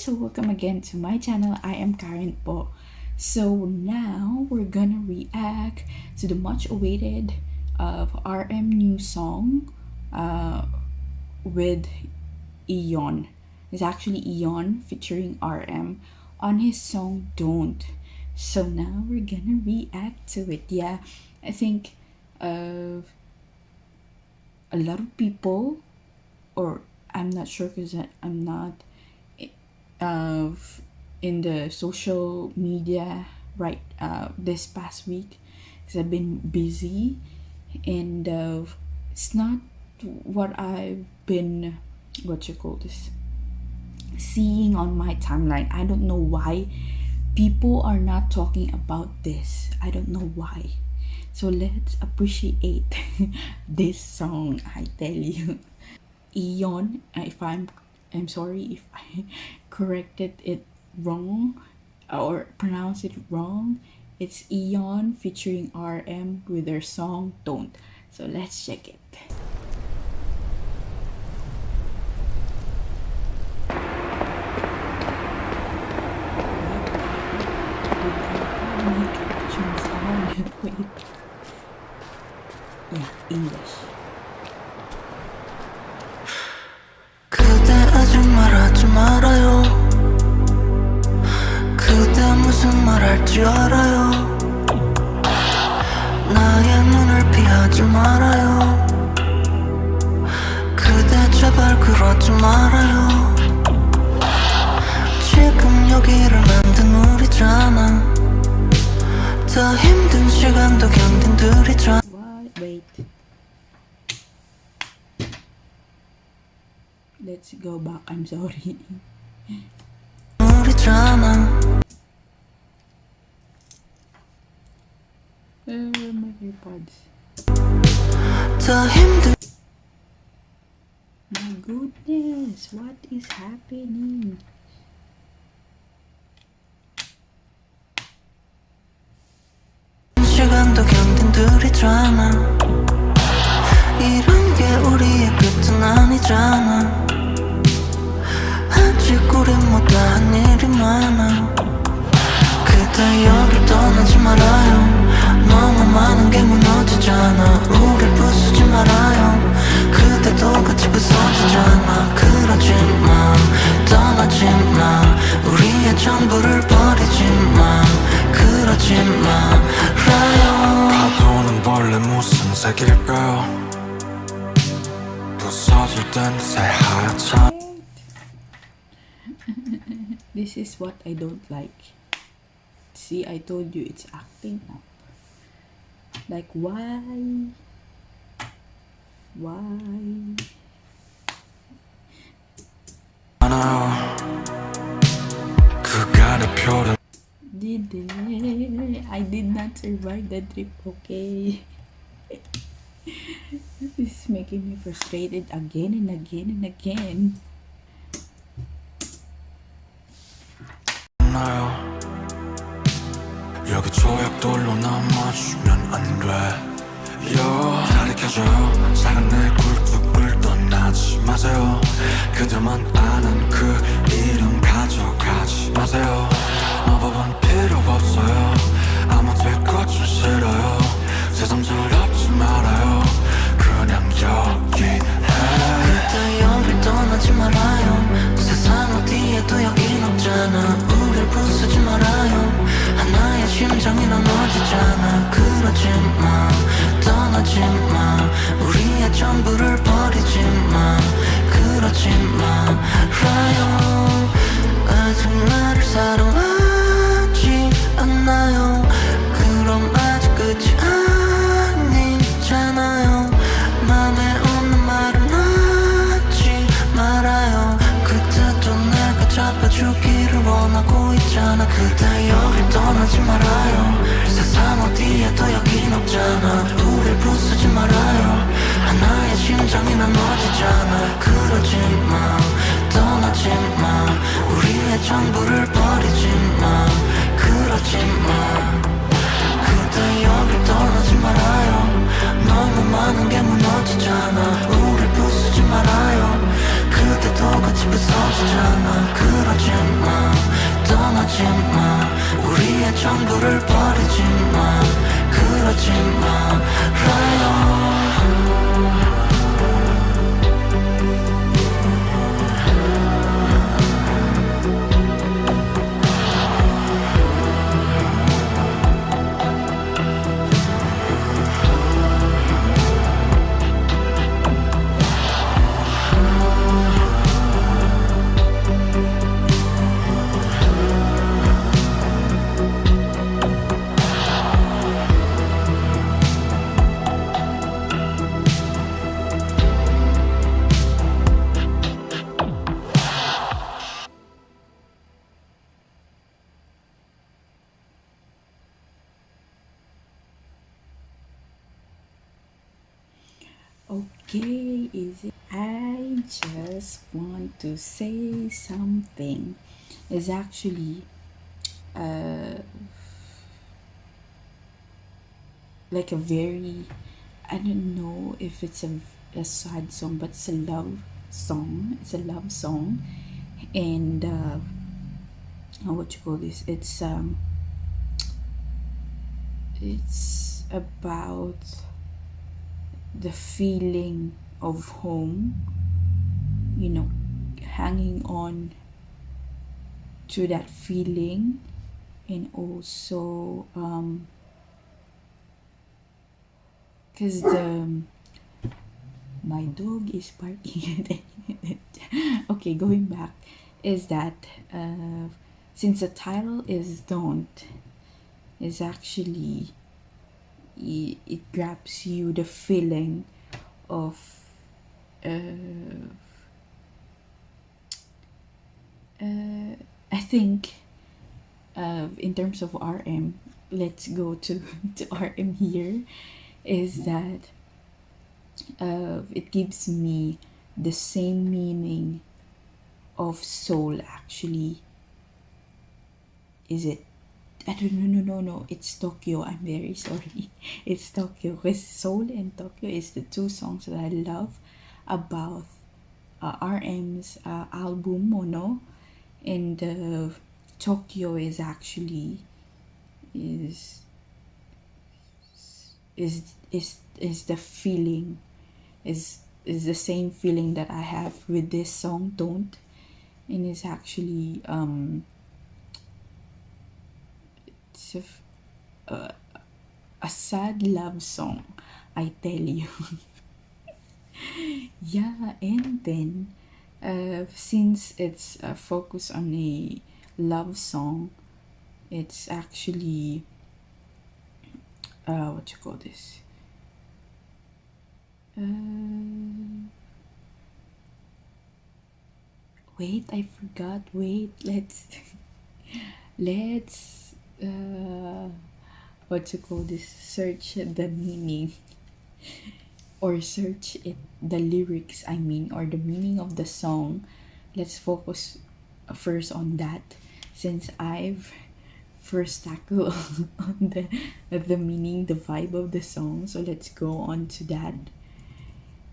so welcome again to my channel. I am KARENPO. So now we're gonna react to the much awaited RM new song with eAeon. It's actually eAeon featuring RM on his song Don't. So now we're gonna react to it. Yeah, I think a lot of people, or I'm not sure because I'm not in the social media right this past week because I've been busy, and it's not what I've been seeing on my timeline. I don't know why people are not talking about this. I don't know why. So let's appreciate this song. I tell you, eAeon. If I'm sorry if I corrected it wrong or pronounced it wrong. It's eAeon featuring RM with their song Don't. So let's check it. Wait. Yeah, English. 그대 아직 말하지 말아요. 그대 무슨 말 할지 알아요. 나의 눈을 피하지 말아요. 그대 제발 그러지 말아요. 지금 여기를 만든 우리잖아. 더 힘든 시간도 견딘 둘이잖아. What? Wait. Let's go back. I'm sorry. 우리잖아. My AirPods. 더 힘든. My goodness, what is happening? 시간도 견딘 둘이잖아. 이런 게 우리의 끝은 아니잖아. 아직 우린 못다한 일이 많아. 그대 여길 떠나지 말아요. 너무 많은 게 무너지잖아. 우릴 부수지 말아요. 그대도 같이 부서지잖아. 그러지 마, 떠나지 마. 우리의 전부를 버리지 마. 그러지 말아요. 파도는 원래 무슨 색일까요? 부서질 땐 새하얗잖아. This is what I don't like. See, I told you it's acting up. Like, why? 그가 내 표를 I did not survive the trip, okay? This is making me frustrated again and again and again. 나요. 여기 조약돌로 남아주면 안 돼. 달이 켜져요. 작은 내 굴뚝을 떠나지 마세요. 그들만 아는 그 이름 가져가지 마세요. 마법은 필요 없어요. 아무도 꽃을 싫어요. 새삼스럽지 말아요. 그냥 여기해. 그대 여길 떠나지 말아요. 세상 어디에도 여긴 없잖아. 우릴 부수지 말아요. 하나의 심장이 나눠지잖아. 그러지 마, 떠나지 마. 우리의 전부를 버리지 마. 그러지 말아요. 아직 나를 사랑하지 않나요? 그럼 아직 끝이 아니잖아요. 맘에 없는 말은 하지 말아요. 그때도 내가 잡아주기를 원하고 있잖아. 그대 여길 떠나지 말아요. 세상 어디에도 여긴 없잖아. 우릴 부수지 말아요. 하나의 심장이 나눠지잖아. 그러지 마, 떠나지 마. 우리의 전부를 버리지 마. 그러지 마. 그대 여길 떠나지 말아요. 너무 많은 게 무너지잖아. 우릴 부수지 말아요. 그대도 같이 부서지잖아. 그러지 마. 하지마 우리의 전부를 버리지마 그러지 말아요 Okay, is it? I just want to say something. It's actually like a very, I don't know if it's a sad song, but it's a love song. It's a love song, and what you call this? It's about the feeling of home, you know, hanging on to that feeling, and also because my dog is barking. Okay, going back, is that since the title is Don't, is actually it grabs you the feeling of I think in terms of RM, let's go to RM here, is that it gives me the same meaning of soul actually. Is it? I don't know, no, it's Tokyo. I'm very sorry. It's Tokyo, because Soul and Tokyo is the two songs that I love about RM's album Mono, and Tokyo is actually is the feeling, is the same feeling that I have with this song Don't, and it's actually it's a sad love song, I tell you. Yeah, and then since it's focused on a love song, it's actually what you call this? Wait, I forgot. Wait, let's what you call this? Search the meaning, or search it, the lyrics. I mean, or the meaning of the song. Let's focus first on that, since I've first tackle on the meaning, the vibe of the song. So let's go on to that.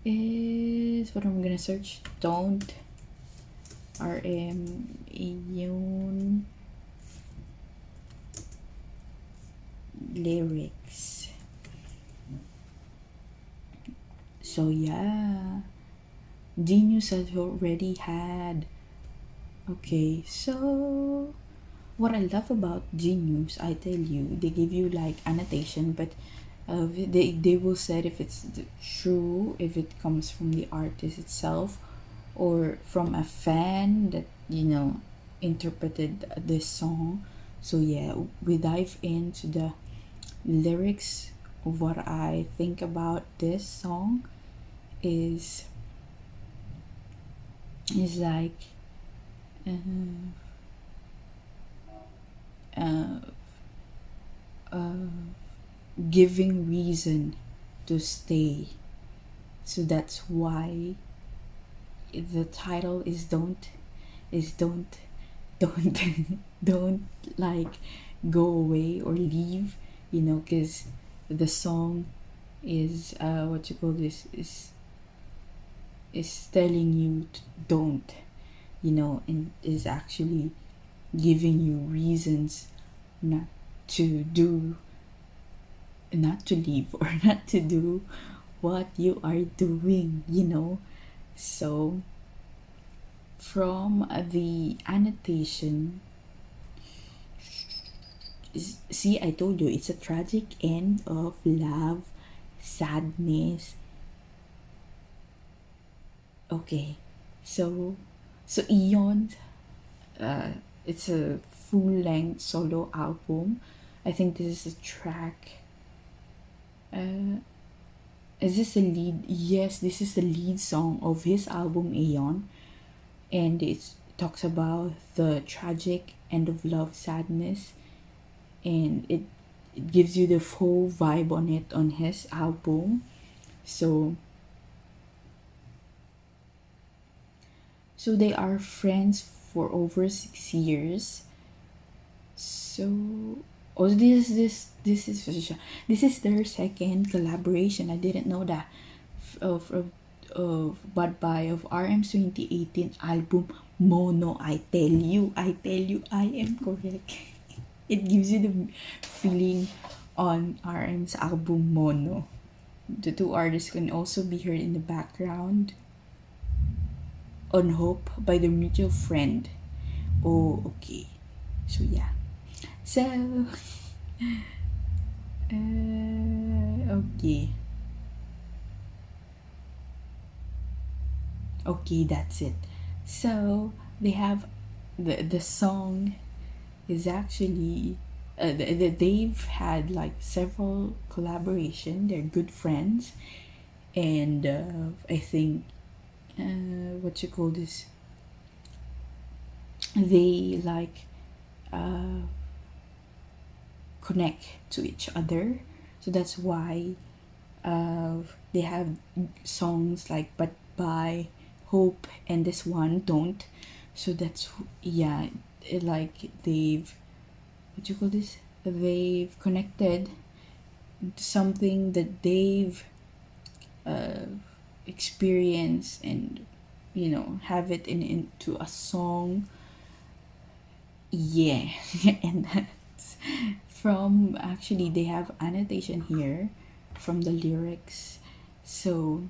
Is what I'm gonna search. Don't eAeon lyrics. So yeah, Genius has already had. Okay, so what I love about Genius, I tell you, they give you like annotation, but they will say if it's true, if it comes from the artist itself or from a fan that interpreted this song. So yeah, we dive into the lyrics. What I think about this song is like giving reason to stay. So that's why the title is don't don't don't like go away or leave, because the song is what you call this is telling you to don't, and is actually giving you reasons not to do, not to leave, or not to do what you are doing, you know. So from the annotation, see, I told you it's a tragic end of love, sadness. Okay, so eAeon, it's a full-length solo album. I think this is a track. Is this the lead? Yes, this is the lead song of his album eAeon, and it talks about the tragic end of love, sadness, and it gives you the full vibe on it on his album. So they are friends for over 6 years. So this is their second collaboration. I didn't know that. But by of RM's 2018 album Mono. I tell you, I am correct. It gives you the feeling on RM's album Mono. The two artists can also be heard in the background on Hope by the mutual friend. Oh, okay. So yeah. So okay. Okay, that's it. So they have the song is actually they've had like several collaboration. They're good friends, and I think what you call this, they like connect to each other. So that's why they have songs like But By, Hope, and this one Don't. So that's, yeah, like they've, what you call this, they've connected to something that they've experienced, and you know, have it into a song. Yeah. And that's from, actually they have annotation here from the lyrics. So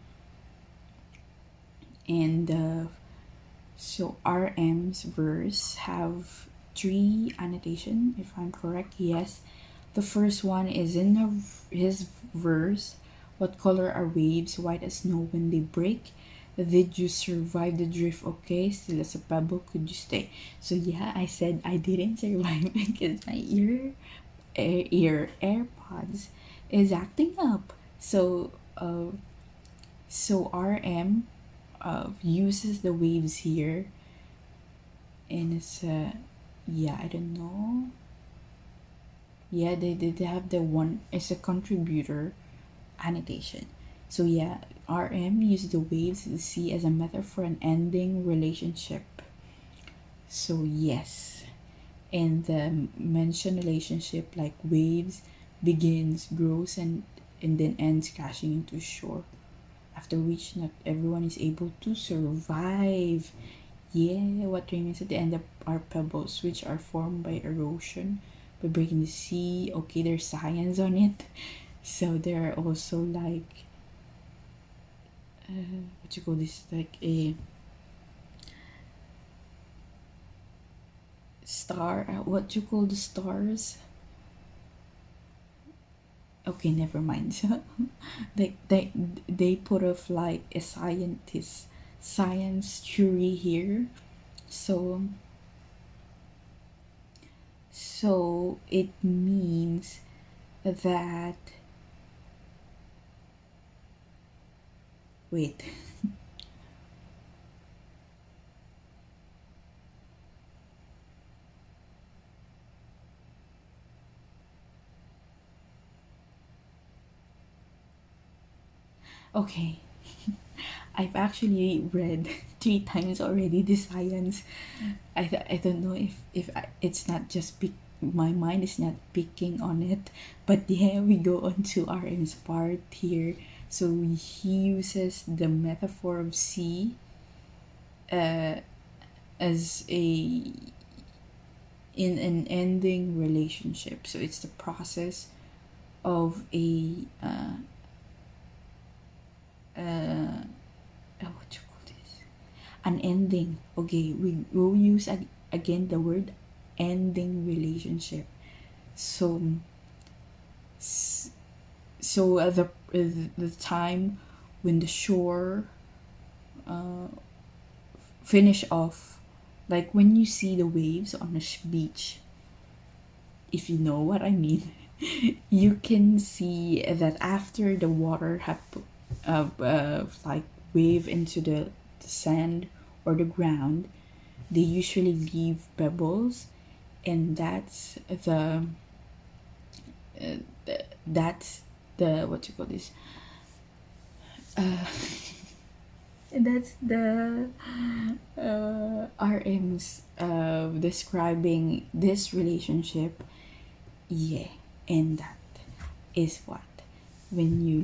and so RM's verse have 3 annotation, if I'm correct. Yes, the first one is in his verse. What color are waves? White as snow when they break. Did you survive the drift? Okay, still as a pebble, could you stay? So yeah, I said I didn't survive because my ear AirPods is acting up. So RM uses the waves here, and it's yeah, I don't know. Yeah, they have the one, it's a contributor annotation. So yeah, RM used the waves to see as a metaphor for an ending relationship. So yes, and the mentioned relationship like waves begins, grows, and then ends crashing into shore, after which not everyone is able to survive. Yeah, what remains at the end are pebbles, which are formed by erosion, by breaking the sea. Okay, there's science on it. So there are also like what you call this, like a star, what you call the stars. Okay, never mind. So they put off like a science theory here. So it means that, wait. Okay. I've actually read 3 times already the science. I don't know if it's not just my mind is not picking on it, but yeah, we go on to RM's part here. So he uses the metaphor of sea, as a, in an ending relationship. So it's the process of what you call this, an ending. Okay, we will use again the word ending relationship. So the time when the shore finish off, like when you see the waves on a beach, if you know what I mean, you can see that after the water have like wave into the sand or the ground, they usually leave pebbles, and that's the what you call this, that's the RM's describing this relationship. Yeah, and that is what, when you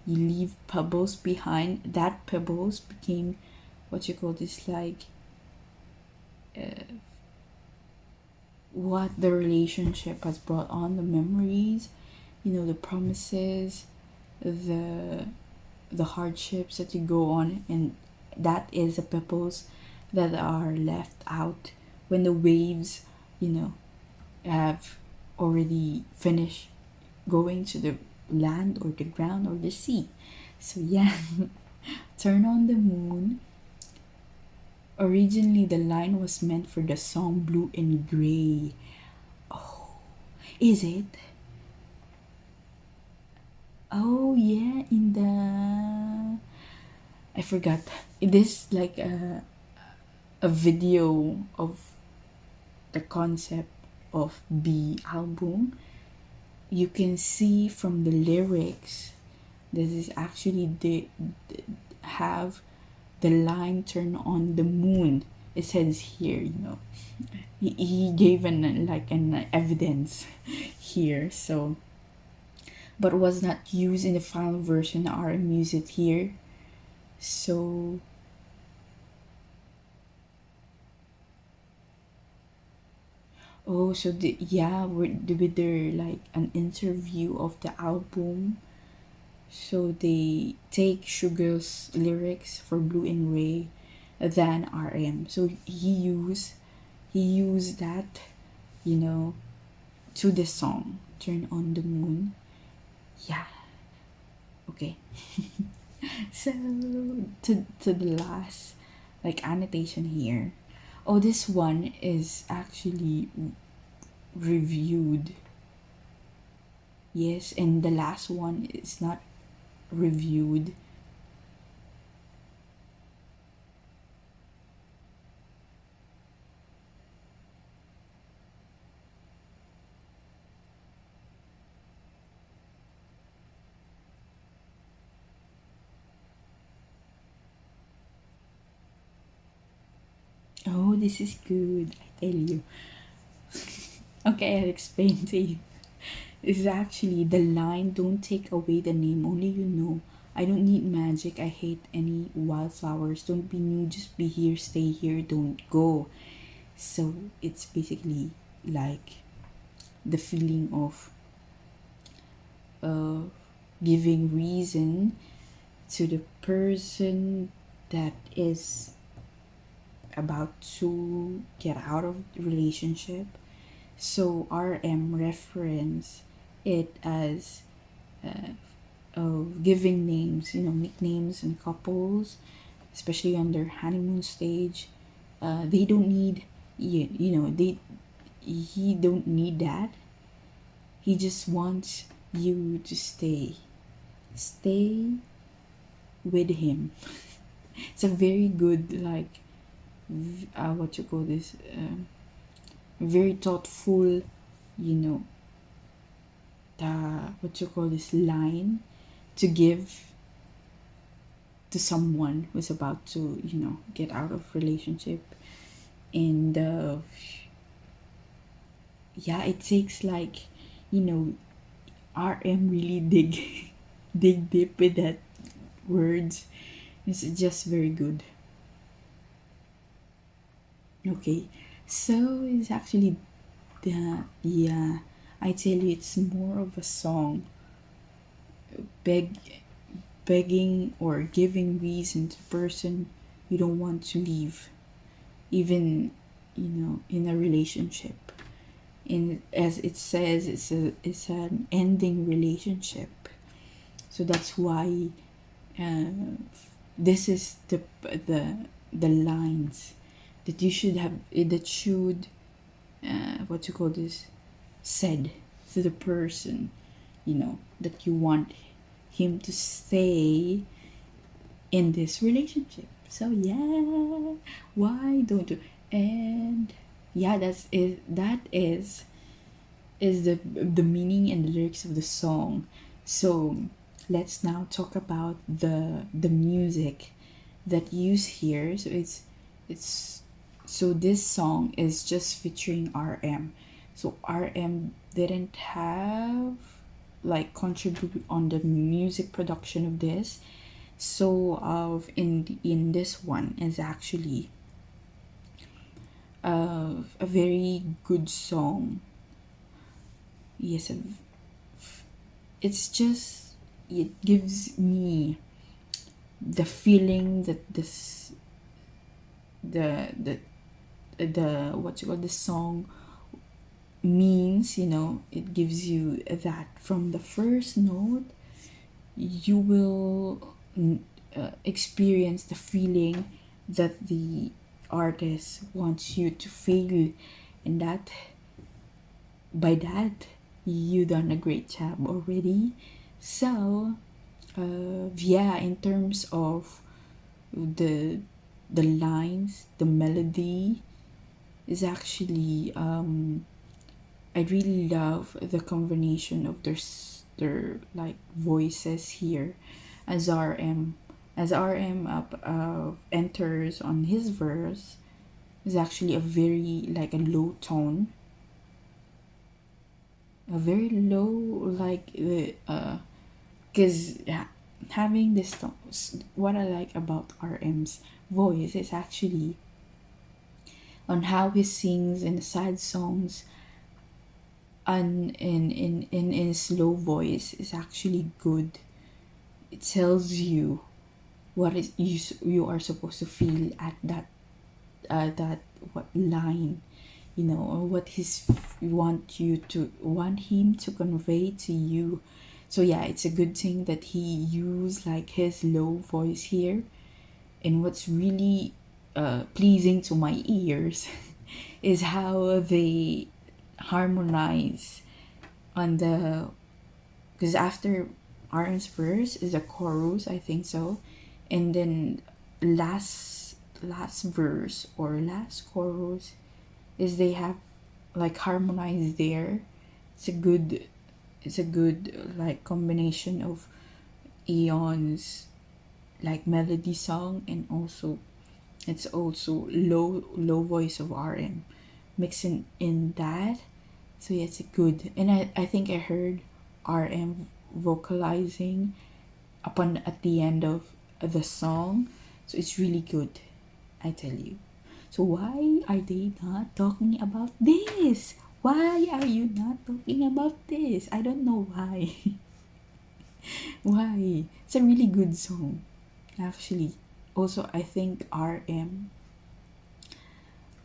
leave pebbles behind, that pebbles became what you call this, like what the relationship has brought on, the memories, the promises, the hardships that you go on, and that is the pebbles that are left out when the waves have already finished going to the land or the ground or the sea. So yeah, Turn on the Moon. Originally, the line was meant for the song Blue and Gray. Oh, is it? Oh yeah, in the, I forgot. It is like a video of the concept of the album. You can see from the lyrics, this is actually have the line "turn on the moon." It says here, he gave an evidence here. So, but was not used in the final version. RM used it here. So so with their like an interview of the album. So they take Sugar's lyrics for Blue and Gray than RM. So he used that, to the song Turn on the Moon. Yeah. Okay. So to the last like annotation here. Oh, this one is actually reviewed. Yes, and the last one is not reviewed. Oh, this is good, I tell you. Okay, I'll explain to you. This is actually the line, "Don't take away the name, only you know. I don't need magic, I hate any wildflowers. Don't be new, just be here, stay here, don't go." So it's basically like the feeling of giving reason to the person that is about to get out of the relationship. So RM reference it as giving names, nicknames and couples, especially on their honeymoon stage. They don't need, he don't need that. He just wants you to stay with him. It's a very good like what you call this, very thoughtful, what you call this line to give to someone who's about to get out of relationship. And it takes like RM really dig deep with that words. It's just very good. Okay, So it's actually the yeah. I tell you, it's more of a song beg begging or giving reason to the person you don't want to leave, even in a relationship. In as it says, it's an ending relationship. So that's why uh, this is the lines that you should have that should what you call this said to the person that you want him to stay in this relationship. So yeah, why don't you? And yeah, that is the meaning and the lyrics of the song. So let's now talk about the music that used here. So it's so this song is just featuring RM. So RM didn't have like contribute on the music production of this. So in this one is actually a very good song. Yes, it's just it gives me the feeling that the what you call the song means. It gives you that from the first note you will experience the feeling that the artist wants you to feel, and that by that you done a great job already. So yeah, in terms of the lines, the melody is actually I really love the combination of their like voices here. as RM as RM enters on his verse is actually a very like a low tone, a very low like because having this tone. What I like about RM's voice is actually on how he sings in sad songs, and in his low voice is actually good. It tells you what is you are supposed to feel at that what line, or what he's want him to convey to you. So yeah, it's a good thing that he used like his low voice here. And what's really pleasing to my ears is how they harmonize on the because after RM's verse is a chorus, I think so, and then last verse or last chorus is they have like harmonized there. It's a good like combination of eAeon's like melody song, and also it's also low voice of RM mixing in that. So yeah, it's good. And I think I heard RM vocalizing upon at the end of the song. So it's really good, I tell you. So why are they not talking about this? Why are you not talking about this? I don't know why. Why? It's a really good song, actually. Also, I think RM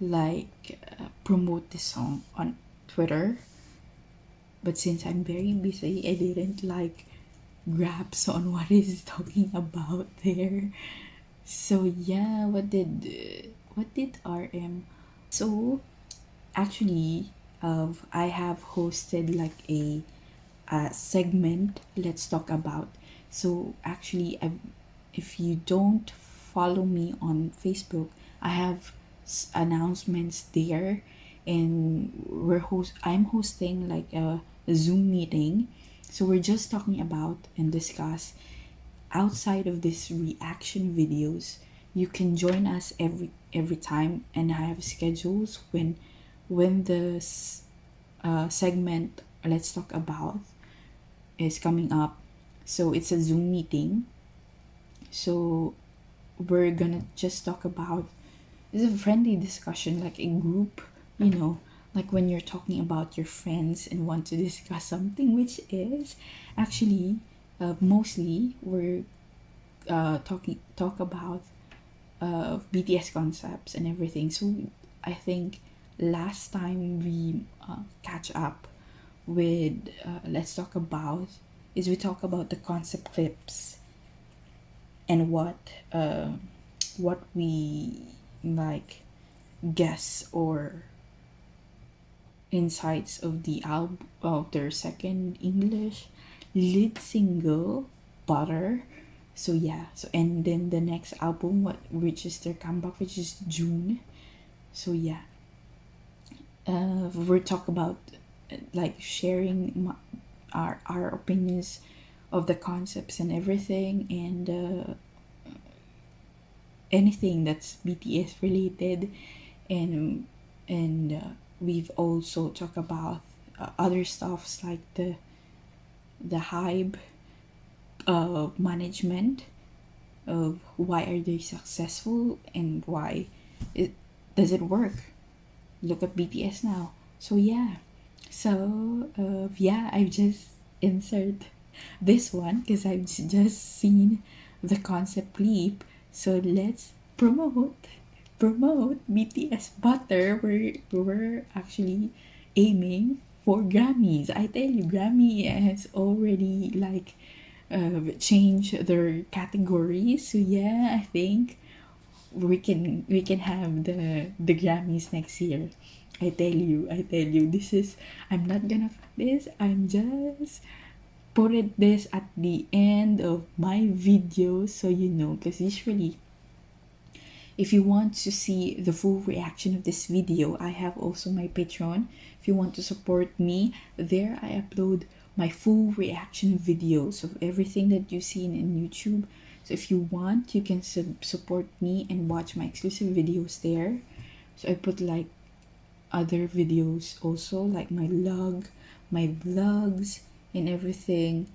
like promote this song on Twitter, but since I'm very busy, I didn't like grasp on what he's talking about there. So yeah, what did RM? So actually, I have hosted like a segment. Let's talk about. So actually, if you don't follow me on Facebook, I have announcements there, and I'm hosting like a Zoom meeting. So we're just talking about and discuss outside of this reaction videos. You can join us every time, and I have schedules when the segment let's talk about is coming up. So it's a Zoom meeting. So we're gonna just talk about, it's a friendly discussion, like a group you know, like when you're talking about your friends and want to discuss something, which is actually mostly we're talk about BTS concepts and everything. So I think last time we catch up with let's talk about is we talk about the concept clips and what we like guess or insights of the album of their second English lead single Butter. So yeah, so and then the next album which is their comeback, which is June. So yeah, we're talk about like sharing our opinions of the concepts and everything, and anything that's BTS related, and we've also talked about other stuffs like the hype management of why are they successful and why it does it work. Look at BTS now. So yeah, so yeah, I've just insert this one because I've just seen the concept clip. So let's promote BTS Butter. We're actually aiming for Grammys. I tell you, Grammy has already like changed their categories. So yeah, I think we can have the Grammys next year. I tell you, this is I'm not gonna cut this. I'm just put it this at the end of my video so you know, because usually if you want to see the full reaction of this video, I have also my Patreon. If you want to support me, there I upload my full reaction videos of everything that you've seen in YouTube. So if you want, you can support me and watch my exclusive videos there. So I put like other videos also, like my vlogs, and everything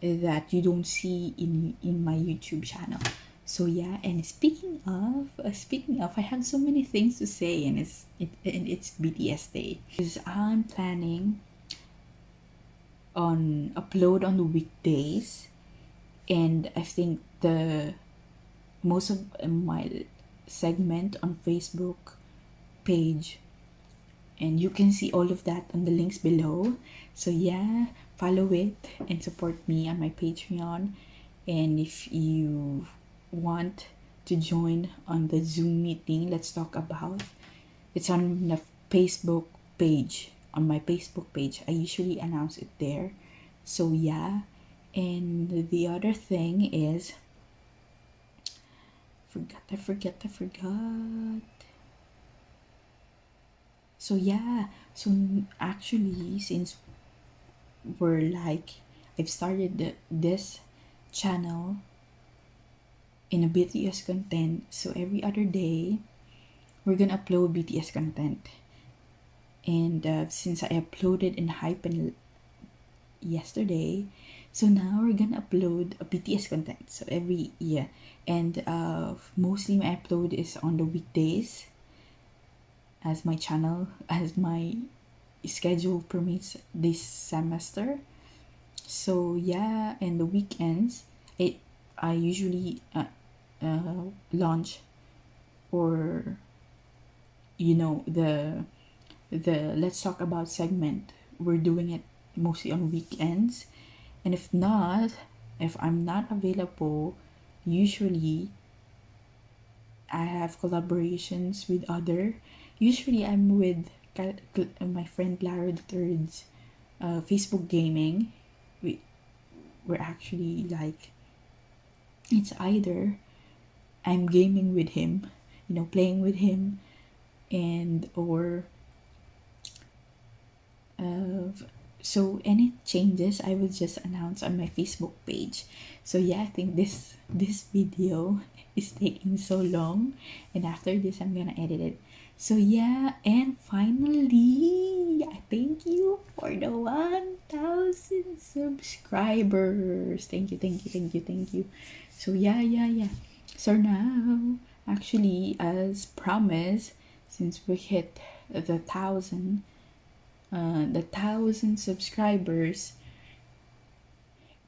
that you don't see in my YouTube channel. So yeah, and speaking of, I have so many things to say, and it's BTS Day, because I'm planning on upload on the weekdays, and I think the most of my segment on Facebook page, and you can see all of that on the links below. So yeah, follow it and support me on my Patreon. And if you want to join on the Zoom meeting, let's talk about, it's on the Facebook page. On my Facebook page, I usually announce it there. So yeah, and the other thing is, I forgot. So yeah, so actually, since we're like, I've started this channel in a BTS content, so every other day we're gonna upload BTS content. And since I uploaded in Hypen yesterday, so now we're gonna upload a BTS content, so every year. And mostly my upload is on the weekdays, as my channel, as my schedule permits this semester. So yeah, and the weekends I usually launch, or you know, the let's talk about segment. We're doing it mostly on weekends, and if I'm not available, usually I have collaborations with other. Usually I'm with my friend Clara the Third's Facebook gaming. We're actually like, it's either I'm gaming with him, you know, playing with him, and or so any changes I will just announce on my Facebook page. So yeah, I think this video is taking so long, and after this I'm gonna edit it. So yeah, and finally, thank you for the 1,000 subscribers. Thank you. So yeah. So now, actually, as promised, since we hit the 1,000 subscribers,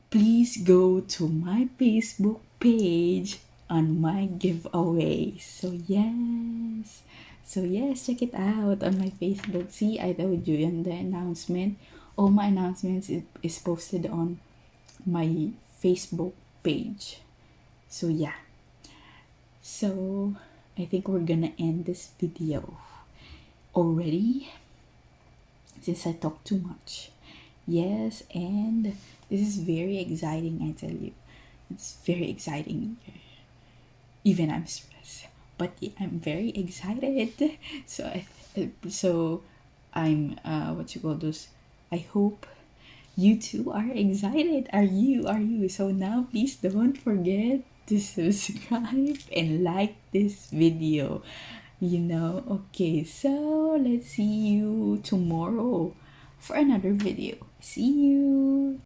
please go to my Facebook page on my giveaway. So yes, check it out on my Facebook. See, I told you in the announcement. All my announcements is posted on my Facebook page. So yeah. So I think we're gonna end this video already since I talk too much. Yes, and this is very exciting, I tell you. It's very exciting. Even I'm stressed, but yeah, I'm very excited. So I'm what you call those. I hope you two are excited. Are you? So now please don't forget to subscribe and like this video. Okay, so let's see you tomorrow for another video. See you.